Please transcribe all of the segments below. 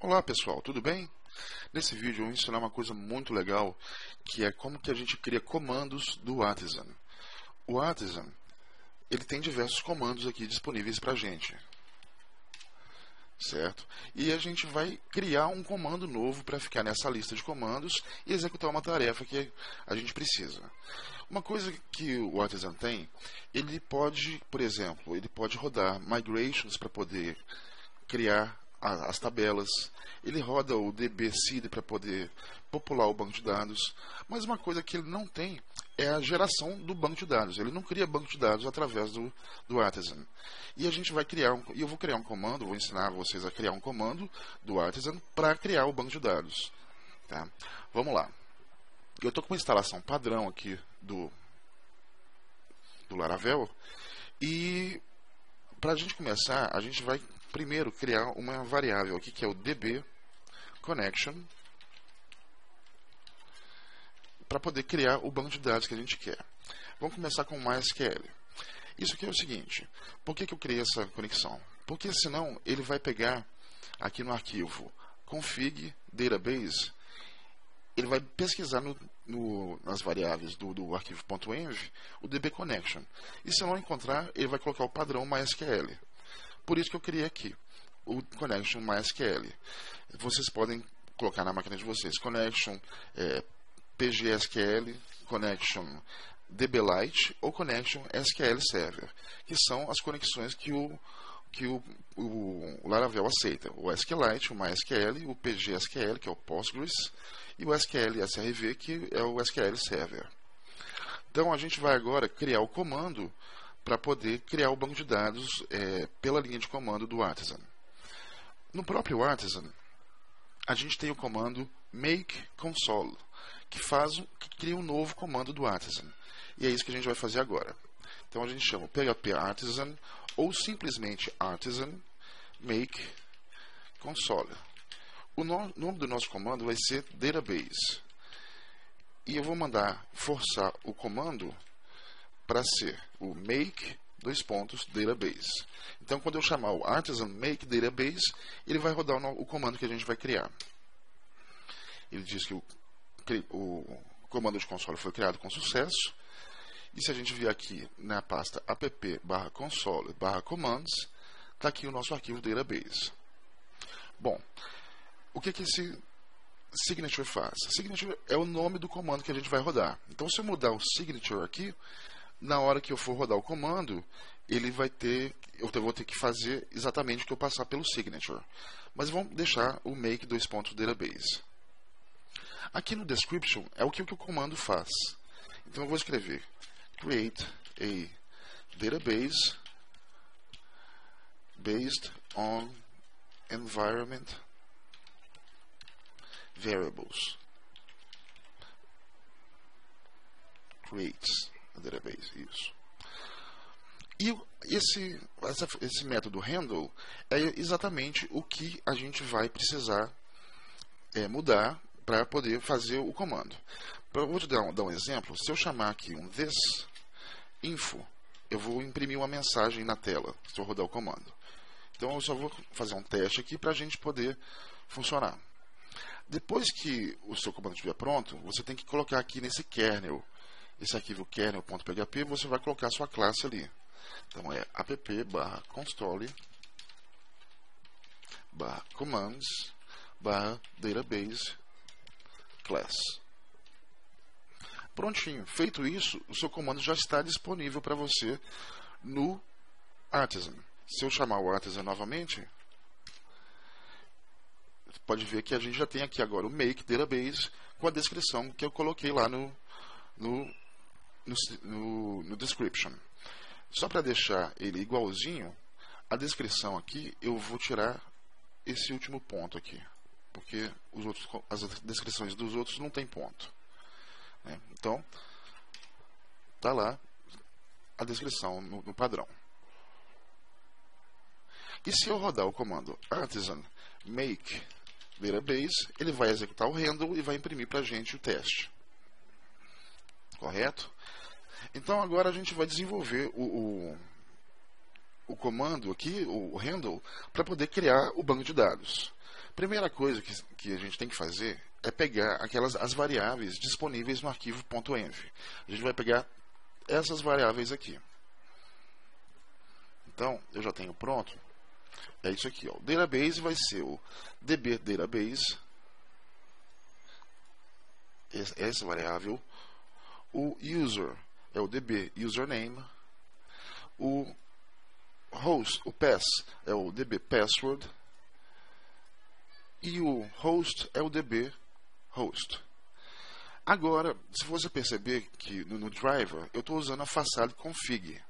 Olá pessoal, tudo bem? Nesse vídeo eu vou ensinar uma coisa muito legal, que é como que a gente cria comandos do Artisan. O Artisan, ele tem diversos comandos aqui disponíveis para a gente, certo? E a gente vai criar um comando novo para ficar nessa lista de comandos e executar uma tarefa que a gente precisa. Uma coisa que o Artisan tem, ele pode, por exemplo, ele pode rodar migrations para poder criar as tabelas, ele roda o dbseed para poder popular o banco de dados, mas uma coisa que ele não tem é a geração do banco de dados. Ele não cria banco de dados através do Artisan. E a gente vai criar, eu vou criar um comando, vou ensinar vocês a criar um comando do Artisan para criar o banco de dados. Tá? Vamos lá. Eu estou com uma instalação padrão aqui do Laravel e para a gente começar, a gente vai primeiro criar uma variável aqui que é o db connection para poder criar o banco de dados que a gente quer. Vamos começar com MySQL. Isso aqui é o seguinte, por que eu criei essa conexão? Porque senão ele vai pegar aqui no arquivo config database, ele vai pesquisar nas variáveis do arquivo .env o db connection. E se não encontrar, ele vai colocar o padrão MySQL. Por isso que eu criei aqui o connection MySQL. Vocês podem colocar na máquina de vocês connection PGSQL, connection DBLite ou connection SQL Server, que são as conexões que o Laravel aceita. O SQLite, o MySQL, o PGSQL, que é o Postgres, e o SQL SRV, que é o SQL Server. Então a gente vai agora criar o comando para poder criar o banco de dados pela linha de comando do Artisan. No próprio Artisan, a gente tem o comando make console, que cria um novo comando do Artisan. E é isso que a gente vai fazer agora. Então a gente chama PHP Artisan ou simplesmente Artisan make console. O nome do nosso comando vai ser database. E eu vou mandar forçar o comando para ser o make database. Então, quando eu chamar o artisan make database, ele vai rodar o comando que a gente vai criar. Ele diz que o comando de console foi criado com sucesso. E se a gente vier aqui na pasta app/console/commands, está aqui o nosso arquivo database. Bom, o que esse signature faz? Signature é o nome do comando que a gente vai rodar. Então, se eu mudar o signature aqui, na hora que eu for rodar o comando, eu vou ter que fazer exatamente o que eu passar pelo signature. Mas vamos deixar o make database. Aqui no description é o que o comando faz. Então eu vou escrever create a database based on environment variables. Creates a database, isso. E esse método handle é exatamente o que a gente vai precisar mudar para poder fazer o comando. Eu vou te dar um exemplo. Se eu chamar aqui um this info, eu vou imprimir uma mensagem na tela se eu rodar o comando. Então eu só vou fazer um teste aqui para a gente poder funcionar. Depois que o seu comando estiver pronto, você tem que colocar aqui nesse kernel, esse arquivo kernel.php, você vai colocar a sua classe ali. Então é app/console/commands/database class. Prontinho. Feito isso, o seu comando já está disponível para você no Artisan. Se eu chamar o Artisan novamente, você pode ver que a gente já tem aqui agora o make database com a descrição que eu coloquei lá no description. Só para deixar ele igualzinho, a descrição aqui eu vou tirar esse último ponto aqui, porque as descrições dos outros não tem ponto. Então, está lá a descrição no padrão. E se eu rodar o comando artisan make database, ele vai executar o handle e vai imprimir para a gente o teste. Correto? Então agora a gente vai desenvolver o comando aqui, o handle, para poder criar o banco de dados. Primeira coisa que a gente tem que fazer é pegar as variáveis disponíveis no arquivo .env. A gente vai pegar essas variáveis aqui. Então, eu já tenho pronto. É isso aqui, ó. O database vai ser o db database, essa variável. O user é o db username. O host, o pass, é o db password. E o host é o db host. Agora, se você perceber que no driver eu estou usando a facade config,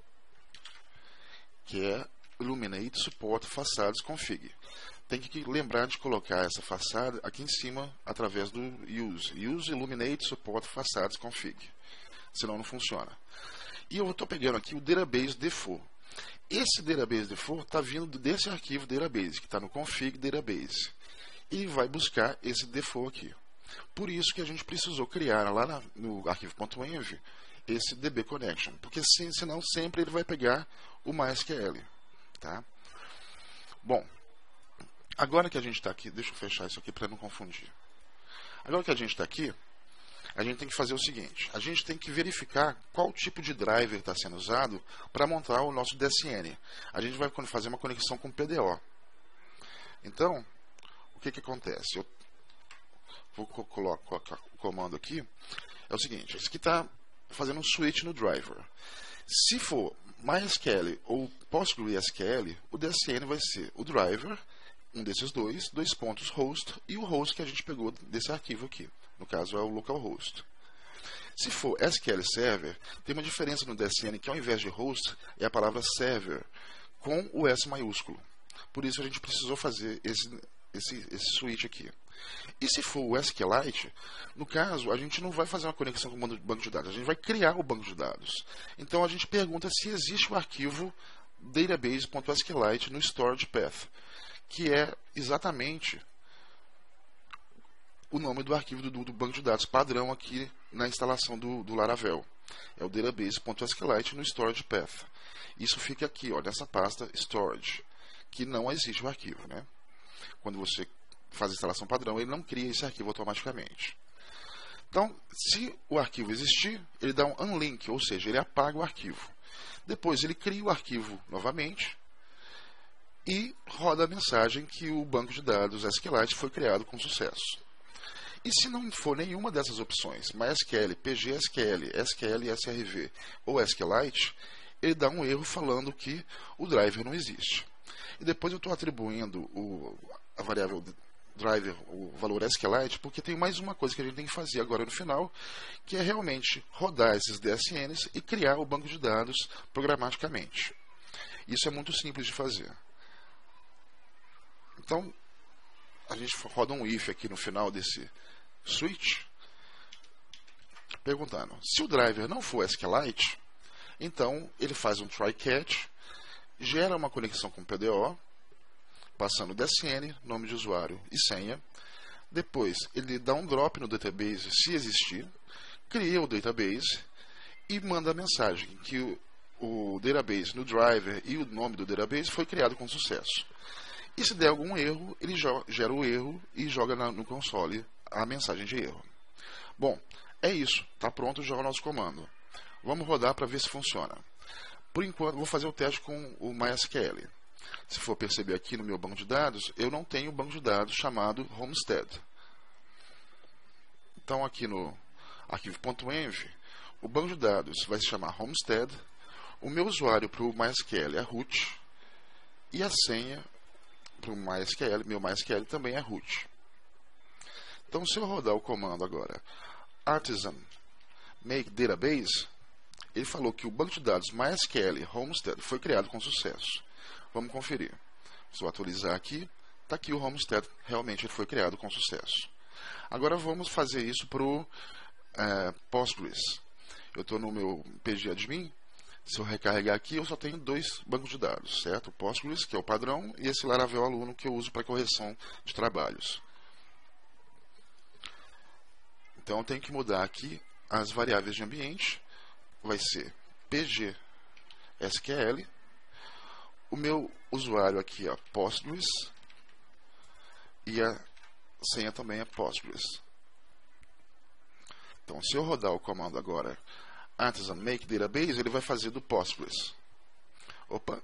que é Illuminate Support Facades Config. Tem que lembrar de colocar essa façade aqui em cima através do Use Illuminate Support Facades Config. Senão não funciona. E eu estou pegando aqui o Database Default. Esse Database Default está vindo desse arquivo Database, que está no Config Database. E vai buscar esse default aqui. Por isso que a gente precisou criar lá no arquivo .env esse DB Connection. Porque senão sempre ele vai pegar o MySQL. Tá? Bom, agora que a gente está aqui, deixa eu fechar isso aqui para não confundir. Agora que a gente está aqui, a gente tem que fazer o seguinte: a gente tem que verificar qual tipo de driver está sendo usado para montar o nosso DSN. A gente vai fazer uma conexão com PDO. Então, o que acontece? Eu vou colocar o comando aqui. É o seguinte: isso aqui está fazendo um switch no driver. Se for MySQL ou PostgreSQL, o DSN vai ser o driver, um desses dois pontos host, e o host que a gente pegou desse arquivo aqui. No caso é o localhost. Se for SQL Server, tem uma diferença no DSN, que ao invés de host, é a palavra server, com o S maiúsculo. Por isso a gente precisou fazer esse switch aqui. E se for o SQLite, no caso, a gente não vai fazer uma conexão com o banco de dados, a gente vai criar o banco de dados. Então a gente pergunta se existe o arquivo database.sqlite no storage path, que é exatamente o nome do arquivo do banco de dados padrão aqui na instalação do Laravel. É o database.sqlite no storage path. Isso fica aqui, ó, nessa pasta storage, que não existe o arquivo, né? Quando você faz a instalação padrão, ele não cria esse arquivo automaticamente. Então, se o arquivo existir, ele dá um unlink, ou seja, ele apaga o arquivo. Depois ele cria o arquivo novamente e roda a mensagem que o banco de dados SQLite foi criado com sucesso. E se não for nenhuma dessas opções, MySQL, PGSQL, SQL SRV ou SQLite, ele dá um erro falando que o driver não existe. E depois eu estou atribuindo a variável driver, o valor SQLite, porque tem mais uma coisa que a gente tem que fazer agora no final, que é realmente rodar esses DSNs e criar o banco de dados programaticamente. Isso é muito simples de fazer. Então, a gente roda um if aqui no final desse switch, perguntando: se o driver não for SQLite, então ele faz um try catch, gera uma conexão com o PDO, passando DSN, nome de usuário e senha. Depois ele dá um drop no database, se existir, cria o database e manda a mensagem que o database no driver e o nome do database foi criado com sucesso. E se der algum erro, ele gera o erro e joga no console a mensagem de erro. Bom, é isso. Está pronto já o nosso comando. Vamos rodar para ver se funciona. Por enquanto, vou fazer o teste com o MySQL. Se for perceber aqui no meu banco de dados, eu não tenho banco de dados chamado Homestead. Então, aqui no arquivo .env, o banco de dados vai se chamar Homestead, o meu usuário para o MySQL é root, e a senha para o MySQL, meu MySQL também é root. Então, se eu rodar o comando agora, artisan make database, ele falou que o banco de dados MySQL Homestead foi criado com sucesso. Vamos conferir. Se eu atualizar aqui, está aqui o Homestead, realmente ele foi criado com sucesso. Agora vamos fazer isso para o Postgres. Eu estou no meu pgadmin. Se eu recarregar aqui, eu só tenho dois bancos de dados, certo? O Postgres, que é o padrão, e esse Laravel aluno que eu uso para correção de trabalhos. Então eu tenho que mudar aqui as variáveis de ambiente. Vai ser PGSQL. O meu usuário aqui é Postgres. e a senha também é Postgres. Então, se eu rodar o comando agora artisan make database, ele vai fazer do Postgres. Opa,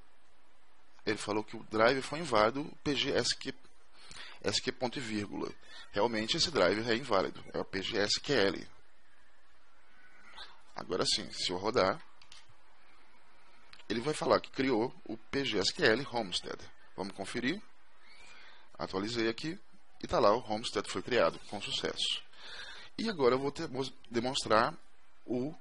ele falou que o drive foi inválido, pgsq ponto e vírgula. Realmente esse drive é inválido, é o pgsql. Agora sim, se eu rodar, ele vai falar que criou o pgsql homestead. Vamos conferir. Atualizei aqui e está lá, o homestead foi criado com sucesso. E agora eu vou demonstrar o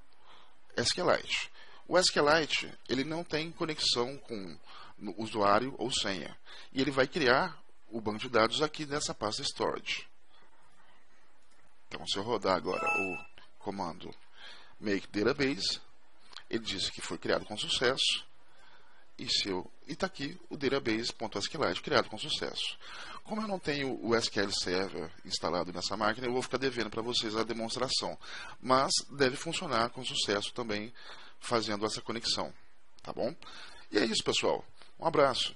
SQLite. O SQLite, ele não tem conexão com o usuário ou senha. E ele vai criar o banco de dados aqui nessa pasta storage. Então, se eu rodar agora o comando make database, ele diz que foi criado com sucesso. E está aqui o database.sqlite criado com sucesso. Como eu não tenho o SQL Server instalado nessa máquina, eu vou ficar devendo para vocês a demonstração. Mas deve funcionar com sucesso também fazendo essa conexão. Tá bom? E é isso, pessoal. Um abraço.